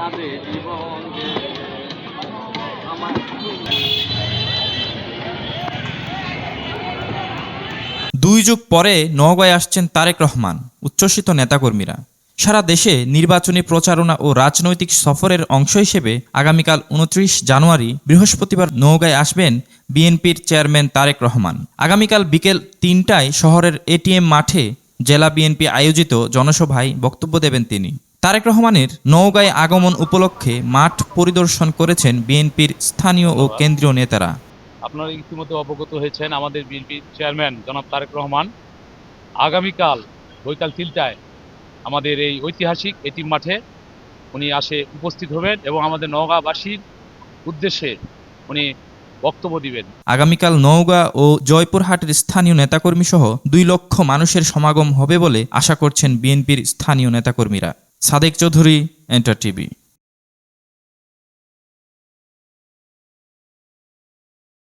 কাঁদে জীবন যে আমার। দুই যুগ পরে নওগাঁয় আসছেন তারেক রহমান, উচ্ছ্বসিত নেতাকর্মীরা। সারা দেশে নির্বাচনী প্রচারণা ও রাজনৈতিক সফরের অংশ হিসেবে আগামীকাল ২৯ জানুয়ারি বৃহস্পতিবার নওগাঁয় আসবেন বিএনপির চেয়ারম্যান তারেক রহমান। আগামীকাল বিকেল ৩টায় শহরের এটিএম মাঠে জেলা বিএনপি আয়োজিত জনসভায় বক্তব্য দেবেন তিনি। তারেক রহমানের নওগাঁয় আগমন উপলক্ষে মাঠ পরিদর্শন করেছেন বিএনপির স্থানীয় ও কেন্দ্রীয় নেতারা। আপনারা ইতিমধ্যে অবগত হয়েছেন আমাদের বিএনপির চেয়ারম্যান জনাব তারেক রহমান আগামীকাল বৈকাল ৩টায় আমাদের এই ঐতিহাসিক এটিএম মাঠে উনি উপস্থিত হবেন এবং আমাদের নওগাঁবাসীর উদ্দেশ্যে উনি বক্তব্য দিবেন। আগামীকাল নওগাঁ ও জয়পুরহাটের স্থানীয় নেতাকর্মী সহ ২ লক্ষ মানুষের সমাগম হবে বলে আশা করছেন বিএনপির স্থানীয় নেতাকর্মীরা। Sadek Chowdhury, enter TV.